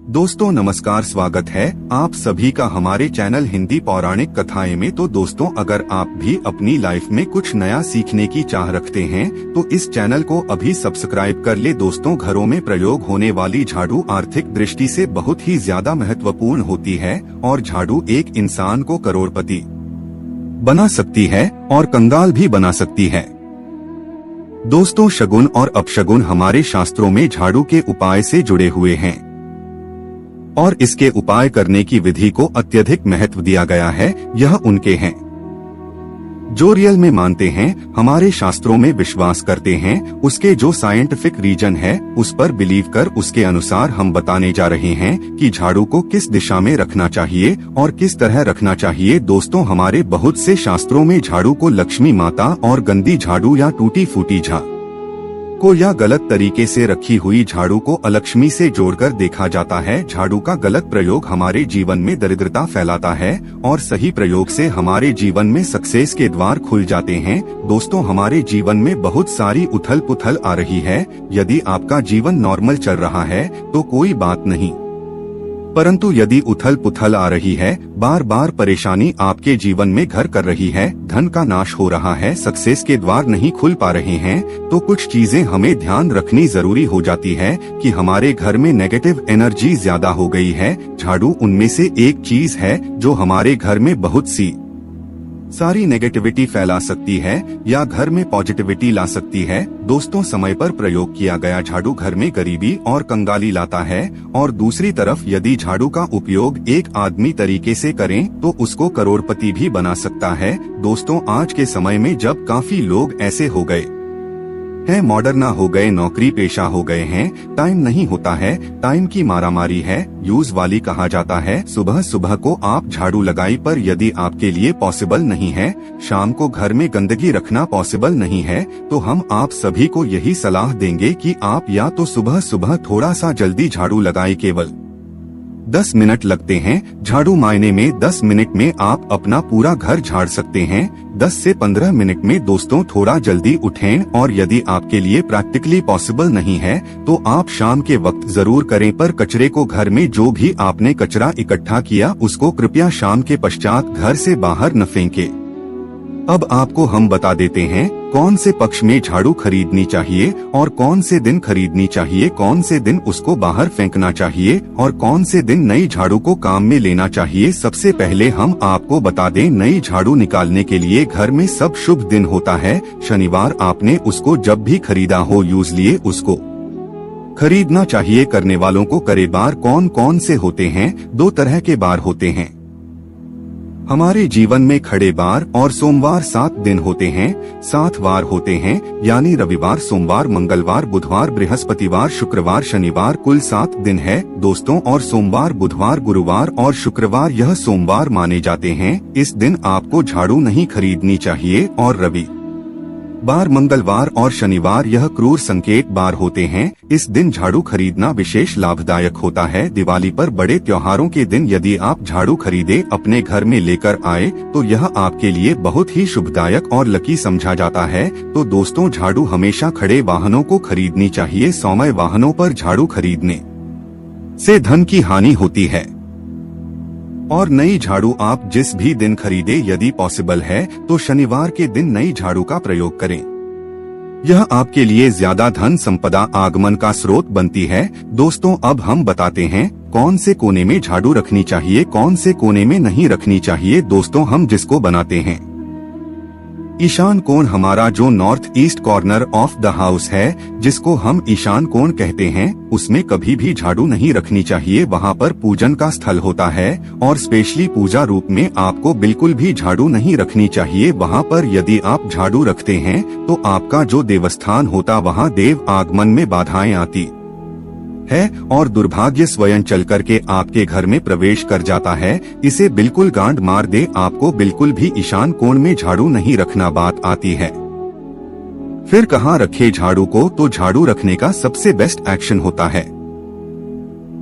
दोस्तों नमस्कार, स्वागत है आप सभी का हमारे चैनल हिंदी पौराणिक कथाएं में। तो दोस्तों, अगर आप भी अपनी लाइफ में कुछ नया सीखने की चाह रखते हैं तो इस चैनल को अभी सब्सक्राइब कर ले। दोस्तों, घरों में प्रयोग होने वाली झाड़ू आर्थिक दृष्टि से बहुत ही ज्यादा महत्वपूर्ण होती है और झाड़ू एक इंसान को करोड़पति बना सकती है और कंगाल भी बना सकती है। दोस्तों, शगुन और अपशगुन हमारे शास्त्रों में झाड़ू के उपाय से जुड़े हुए हैं और इसके उपाय करने की विधि को अत्यधिक महत्व दिया गया है। यह उनके हैं जो रियल में मानते हैं, हमारे शास्त्रों में विश्वास करते हैं, उसके जो साइंटिफिक रीजन है उस पर बिलीव कर उसके अनुसार हम बताने जा रहे हैं कि झाड़ू को किस दिशा में रखना चाहिए और किस तरह रखना चाहिए। दोस्तों, हमारे बहुत से शास्त्रों में झाड़ू को लक्ष्मी माता और गंदी झाड़ू या टूटी फूटी झाड़ू को या गलत तरीके से रखी हुई झाड़ू को अलक्ष्मी से जोड़कर देखा जाता है। झाड़ू का गलत प्रयोग हमारे जीवन में दरिद्रता फैलाता है और सही प्रयोग से हमारे जीवन में सक्सेस के द्वार खुल जाते हैं। दोस्तों, हमारे जीवन में बहुत सारी उथल पुथल आ रही है। यदि आपका जीवन नॉर्मल चल रहा है तो कोई बात नहीं, परंतु यदि उथल पुथल आ रही है, बार बार परेशानी आपके जीवन में घर कर रही है, धन का नाश हो रहा है, सक्सेस के द्वार नहीं खुल पा रहे हैं, तो कुछ चीजें हमें ध्यान रखनी जरूरी हो जाती है कि हमारे घर में नेगेटिव एनर्जी ज्यादा हो गई है। झाड़ू उनमें से एक चीज है जो हमारे घर में बहुत सी सारी नेगेटिविटी फैला सकती है या घर में पॉजिटिविटी ला सकती है। दोस्तों, समय पर प्रयोग किया गया झाड़ू घर में गरीबी और कंगाली लाता है और दूसरी तरफ यदि झाड़ू का उपयोग एक आदमी तरीके से करें तो उसको करोड़पति भी बना सकता है। दोस्तों, आज के समय में जब काफी लोग ऐसे हो गए हैं, मॉडर्ना हो गए, नौकरी पेशा हो गए हैं, टाइम नहीं होता है, टाइम की मारामारी है, यूज वाली कहा जाता है। सुबह सुबह को आप झाड़ू लगाई, पर यदि आपके लिए पॉसिबल नहीं है, शाम को घर में गंदगी रखना पॉसिबल नहीं है, तो हम आप सभी को यही सलाह देंगे कि आप या तो सुबह सुबह थोड़ा सा जल्दी झाड़ू लगाएं। केवल 10 मिनट लगते हैं। झाड़ू मायने में 10 मिनट में आप अपना पूरा घर झाड़ सकते हैं। 10 से 15 मिनट में दोस्तों थोड़ा जल्दी उठें और यदि आपके लिए प्रैक्टिकली पॉसिबल नहीं है तो आप शाम के वक्त जरूर करें, पर कचरे को घर में जो भी आपने कचरा इकट्ठा किया उसको कृपया शाम के पश्चात घर से बाहर न फेंके। अब आपको हम बता देते हैं कौन से पक्ष में झाड़ू खरीदनी चाहिए और कौन से दिन खरीदनी चाहिए, कौन से दिन उसको बाहर फेंकना चाहिए और कौन से दिन नई झाड़ू को काम में लेना चाहिए। सबसे पहले हम आपको बता दें, नई झाड़ू निकालने के लिए घर में सब शुभ दिन होता है शनिवार। आपने उसको जब भी खरीदा हो, यूज लिए उसको खरीदना चाहिए। करने वालों को करे बार कौन कौन से होते हैं? 2 तरह के बार होते हैं हमारे जीवन में, खड़े बार और सोमवार। 7 दिन होते हैं, 7 वार होते हैं, यानी रविवार, सोमवार, मंगलवार, बुधवार, बृहस्पतिवार, शुक्रवार, शनिवार, कुल 7 दिन है दोस्तों। और सोमवार, बुधवार, गुरुवार और शुक्रवार यह सोमवार माने जाते हैं। इस दिन आपको झाड़ू नहीं खरीदनी चाहिए और रविवार, मंगलवार और शनिवार यह क्रूर संकेत बार होते हैं। इस दिन झाड़ू खरीदना विशेष लाभदायक होता है। दिवाली पर, बड़े त्योहारों के दिन यदि आप झाड़ू खरीदे अपने घर में लेकर आए तो यह आपके लिए बहुत ही शुभदायक और लकी समझा जाता है। तो दोस्तों, झाड़ू हमेशा खड़े वाहनों को खरीदनी चाहिए। सौम्य वाहनों पर झाड़ू खरीदने से धन की हानि होती है। और नई झाड़ू आप जिस भी दिन खरीदे, यदि पॉसिबल है तो शनिवार के दिन नई झाड़ू का प्रयोग करें। यह आपके लिए ज्यादा धन संपदा आगमन का स्रोत बनती है। दोस्तों, अब हम बताते हैं कौन से कोने में झाड़ू रखनी चाहिए, कौन से कोने में नहीं रखनी चाहिए। दोस्तों, हम जिसको बनाते हैं ईशान कोण, हमारा जो north east corner of the house है, जिसको हम ईशान कोण कहते हैं, उसमें कभी भी झाड़ू नहीं रखनी चाहिए। वहाँ पर पूजन का स्थल होता है और स्पेशली पूजा रूप में आपको बिल्कुल भी झाड़ू नहीं रखनी चाहिए। वहाँ पर यदि आप झाड़ू रखते हैं तो आपका जो देवस्थान होता वहाँ देव आगमन में बाधाएं आती है और दुर्भाग्य स्वयं चल करके आपके घर में प्रवेश कर जाता है। इसे बिल्कुल गांड मार दे। आपको बिल्कुल भी ईशान कोण में झाड़ू नहीं रखना बात आती है। फिर कहाँ रखे झाड़ू को? तो झाड़ू रखने का सबसे बेस्ट एक्शन होता है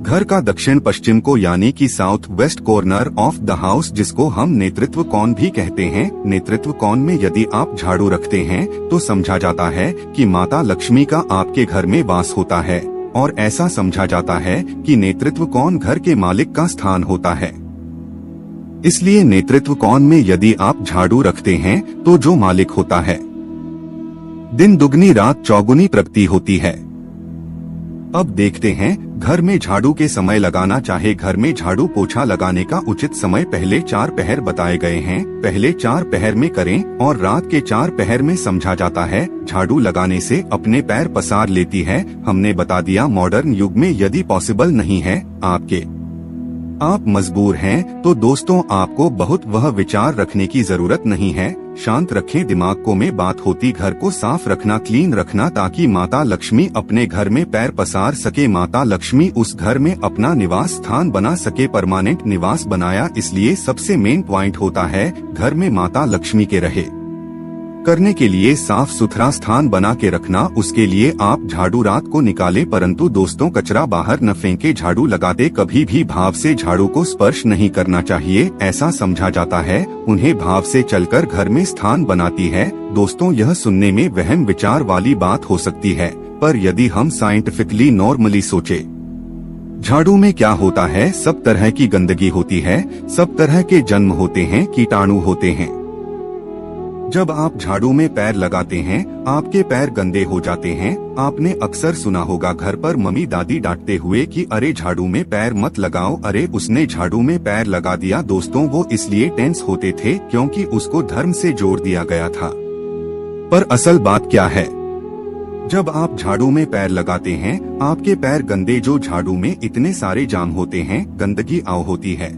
घर का दक्षिण पश्चिम को, यानी कि south west corner of the house, जिसको हम नेतृत्व कोण भी कहते हैं। नेतृत्व कोण में यदि आप झाड़ू रखते हैं तो समझा जाता है कि माता लक्ष्मी का आपके घर में वास होता है। और ऐसा समझा जाता है कि नेतृत्व कोण घर के मालिक का स्थान होता है। इसलिए नेतृत्व कोण में यदि आप झाड़ू रखते हैं तो जो मालिक होता है, दिन दुगनी रात चौगुनी प्रगति होती है। अब देखते हैं घर में झाड़ू के समय लगाना। चाहे घर में झाड़ू पोछा लगाने का उचित समय पहले 4 पहर बताए गए हैं। पहले 4 पहर में करें और रात के 4 पहर में समझा जाता है झाड़ू लगाने से अपने पैर पसार लेती है। हमने बता दिया मॉडर्न युग में यदि पॉसिबल नहीं है आप मजबूर हैं तो दोस्तों आपको बहुत वह विचार रखने की जरूरत नहीं है। शांत रखें दिमाग को। में बात होती घर को साफ रखना, क्लीन रखना, ताकि माता लक्ष्मी अपने घर में पैर पसार सके। माता लक्ष्मी उस घर में अपना निवास स्थान बना सके, परमानेंट निवास बनाया। इसलिए सबसे मेन पॉइंट होता है घर में माता लक्ष्मी के रहे करने के लिए साफ सुथरा स्थान बना के रखना। उसके लिए आप झाड़ू रात को निकालें, परंतु दोस्तों कचरा बाहर न फेंके। झाड़ू लगाते कभी भी भाव से झाड़ू को स्पर्श नहीं करना चाहिए। ऐसा समझा जाता है उन्हें भाव से चलकर घर में स्थान बनाती है। दोस्तों यह सुनने में वहम विचार वाली बात हो सकती है, पर यदि हम साइंटिफिकली नॉर्मली सोचे, झाड़ू में क्या होता है, सब तरह की गंदगी होती है, सब तरह के जन्म होते हैं, कीटाणु होते हैं। जब आप झाड़ू में पैर लगाते हैं आपके पैर गंदे हो जाते हैं। आपने अक्सर सुना होगा घर पर मम्मी दादी डांटते हुए कि अरे झाड़ू में पैर मत लगाओ, अरे उसने झाड़ू में पैर लगा दिया। दोस्तों वो इसलिए टेंस होते थे क्योंकि उसको धर्म से जोड़ दिया गया था। पर असल बात क्या है, जब आप झाड़ू में पैर लगाते हैं आपके पैर गंदे, जो झाड़ू में इतने सारे जाम होते हैं, गंदगी आओ होती है,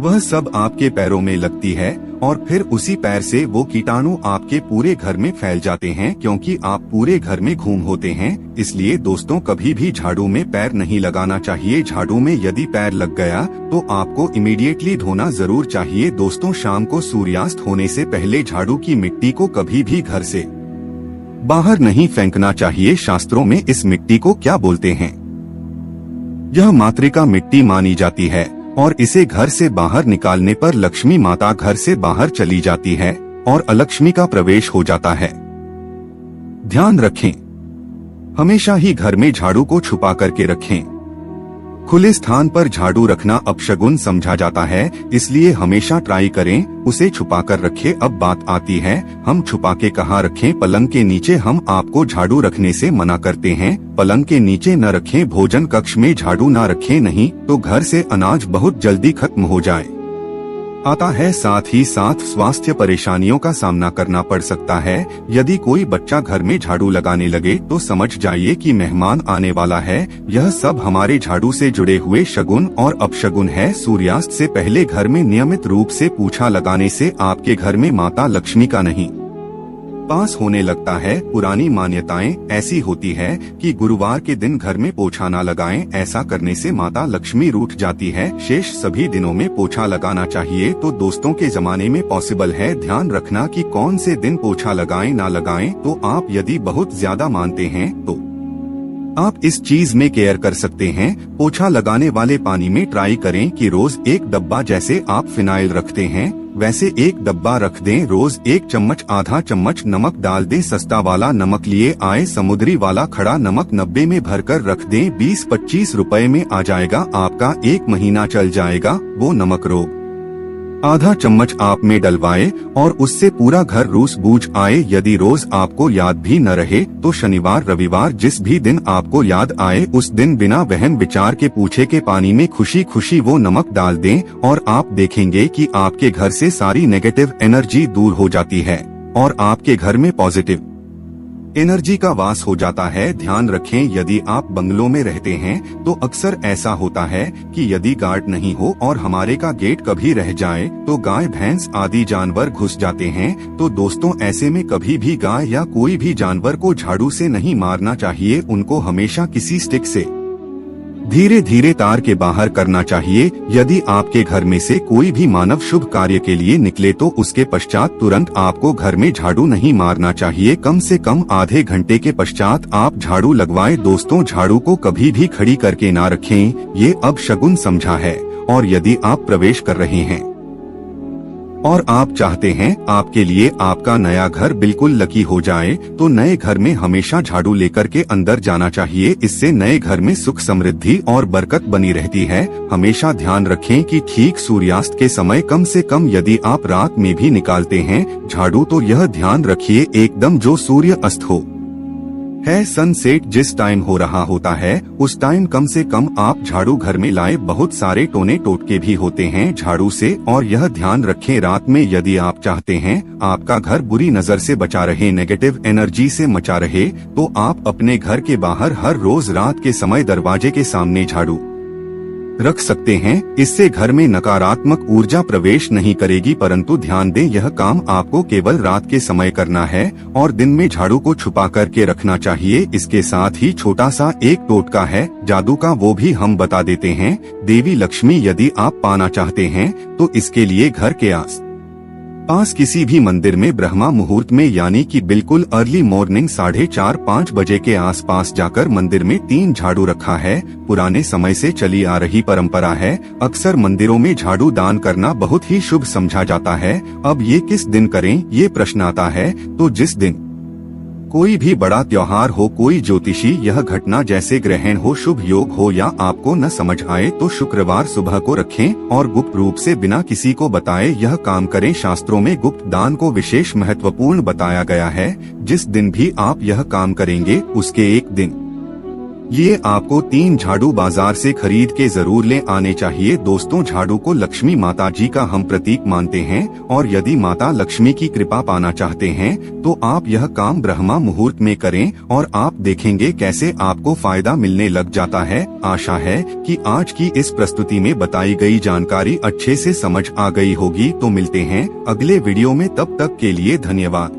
वह सब आपके पैरों में लगती है और फिर उसी पैर से वो कीटाणु आपके पूरे घर में फैल जाते हैं, क्योंकि आप पूरे घर में घूम होते हैं। इसलिए दोस्तों कभी भी झाड़ू में पैर नहीं लगाना चाहिए। झाड़ू में यदि पैर लग गया तो आपको इमीडिएटली धोना जरूर चाहिए। दोस्तों शाम को सूर्यास्त होने से पहले झाड़ू की मिट्टी को कभी भी घर से बाहर नहीं फेंकना चाहिए। शास्त्रों में इस मिट्टी को क्या बोलते हैं, यह मातृका मिट्टी मानी जाती है और इसे घर से बाहर निकालने पर लक्ष्मी माता घर से बाहर चली जाती है और अलक्ष्मी का प्रवेश हो जाता है। ध्यान रखें, हमेशा ही घर में झाड़ू को छुपा करके रखें। खुले स्थान पर झाड़ू रखना अपशगुन समझा जाता है, इसलिए हमेशा ट्राई करें उसे छुपा कर रखें। अब बात आती है हम छुपा के कहाँ रखें। पलंग के नीचे हम आपको झाड़ू रखने से मना करते हैं। पलंग के नीचे न रखें, भोजन कक्ष में झाड़ू न रखें, नहीं तो घर से अनाज बहुत जल्दी खत्म हो जाए आता है। साथ ही साथ स्वास्थ्य परेशानियों का सामना करना पड़ सकता है। यदि कोई बच्चा घर में झाड़ू लगाने लगे तो समझ जाइए कि मेहमान आने वाला है। यह सब हमारे झाड़ू से जुड़े हुए शगुन और अपशगुन है। सूर्यास्त से पहले घर में नियमित रूप से पोछा लगाने से आपके घर में माता लक्ष्मी का नहीं पास होने लगता है। पुरानी मान्यताएं ऐसी होती है कि गुरुवार के दिन घर में पोछा न लगाएं, ऐसा करने से माता लक्ष्मी रूठ जाती है। शेष सभी दिनों में पोछा लगाना चाहिए। तो दोस्तों के जमाने में पॉसिबल है, ध्यान रखना कि कौन से दिन पोछा लगाएं ना लगाएं। तो आप यदि बहुत ज्यादा मानते हैं तो आप इस चीज में केयर कर सकते हैं। पोछा लगाने वाले पानी में ट्राई करें कि रोज 1 डब्बा, जैसे आप फिनाइल रखते हैं वैसे 1 डब्बा रख दें। रोज 1 चम्मच आधा चम्मच नमक डाल दें। सस्ता वाला नमक लिए आए, समुद्री वाला खड़ा नमक 90 में भरकर रख दें। 20-25 रुपए में आ जाएगा, आपका 1 महीना चल जाएगा वो नमक। रोग आधा चम्मच आप में डलवाए और उससे पूरा घर रूस बूझ आए। यदि रोज आपको याद भी न रहे तो शनिवार रविवार जिस भी दिन आपको याद आए उस दिन बिना वहम विचार के पूछे के पानी में खुशी खुशी वो नमक डाल दें और आप देखेंगे कि आपके घर से सारी नेगेटिव एनर्जी दूर हो जाती है और आपके घर में पॉजिटिव एनर्जी का वास हो जाता है। ध्यान रखें, यदि आप बंगलों में रहते हैं तो अक्सर ऐसा होता है कि यदि गार्ड नहीं हो और हमारे का गेट कभी रह जाए तो गाय भैंस आदि जानवर घुस जाते हैं। तो दोस्तों ऐसे में कभी भी गाय या कोई भी जानवर को झाड़ू से नहीं मारना चाहिए। उनको हमेशा किसी स्टिक से धीरे धीरे तार के बाहर करना चाहिए। यदि आपके घर में से कोई भी मानव शुभ कार्य के लिए निकले तो उसके पश्चात तुरंत आपको घर में झाड़ू नहीं मारना चाहिए। कम से कम आधे घंटे के पश्चात आप झाड़ू लगवाएं। दोस्तों झाड़ू को कभी भी खड़ी करके ना रखें, ये अब शगुन समझा है। और यदि आप प्रवेश कर रहे हैं और आप चाहते हैं आपके लिए आपका नया घर बिल्कुल लकी हो जाए, तो नए घर में हमेशा झाड़ू लेकर के अंदर जाना चाहिए। इससे नए घर में सुख समृद्धि और बरकत बनी रहती है। हमेशा ध्यान रखें कि ठीक सूर्यास्त के समय कम से कम यदि आप रात में भी निकालते हैं झाड़ू, तो यह ध्यान रखिए एकदम जो सूर्य अस्त हो है, सनसेट जिस टाइम हो रहा होता है उस टाइम कम से कम आप झाड़ू घर में लाए। बहुत सारे टोने टोटके भी होते हैं झाड़ू से, और यह ध्यान रखें रात में यदि आप चाहते हैं आपका घर बुरी नजर से बचा रहे, नेगेटिव एनर्जी से मचा रहे, तो आप अपने घर के बाहर हर रोज रात के समय दरवाजे के सामने झाड़ू रख सकते हैं। इससे घर में नकारात्मक ऊर्जा प्रवेश नहीं करेगी, परंतु ध्यान दें यह काम आपको केवल रात के समय करना है और दिन में झाड़ू को छुपा करके रखना चाहिए। इसके साथ ही छोटा सा एक टोटका है जादू का, वो भी हम बता देते हैं। देवी लक्ष्मी यदि आप पाना चाहते हैं तो इसके लिए घर के पास किसी भी मंदिर में ब्रह्मा मुहूर्त में यानी कि बिल्कुल अर्ली मॉर्निंग 4:30-5 बजे के आसपास जाकर मंदिर में 3 झाड़ू रखा है। पुराने समय से चली आ रही परंपरा है। अक्सर मंदिरों में झाड़ू दान करना बहुत ही शुभ समझा जाता है। अब ये किस दिन करें ये प्रश्न आता है, तो जिस दिन कोई भी बड़ा त्योहार हो, कोई ज्योतिषी यह घटना जैसे ग्रहण हो, शुभ योग हो या आपको न समझ आए तो शुक्रवार सुबह को रखें और गुप्त रूप से बिना किसी को बताए यह काम करें। शास्त्रों में गुप्त दान को विशेष महत्वपूर्ण बताया गया है। जिस दिन भी आप यह काम करेंगे उसके एक दिन ये आपको 3 झाड़ू बाजार से खरीद के जरूर ले आने चाहिए। दोस्तों, झाड़ू को लक्ष्मी माता जी का हम प्रतीक मानते हैं और यदि माता लक्ष्मी की कृपा पाना चाहते हैं तो आप यह काम ब्रह्मा मुहूर्त में करें और आप देखेंगे कैसे आपको फायदा मिलने लग जाता है। आशा है कि आज की इस प्रस्तुति में बताई गई जानकारी अच्छे से समझ आ गई होगी। तो मिलते हैं अगले वीडियो में, तब तक के लिए धन्यवाद।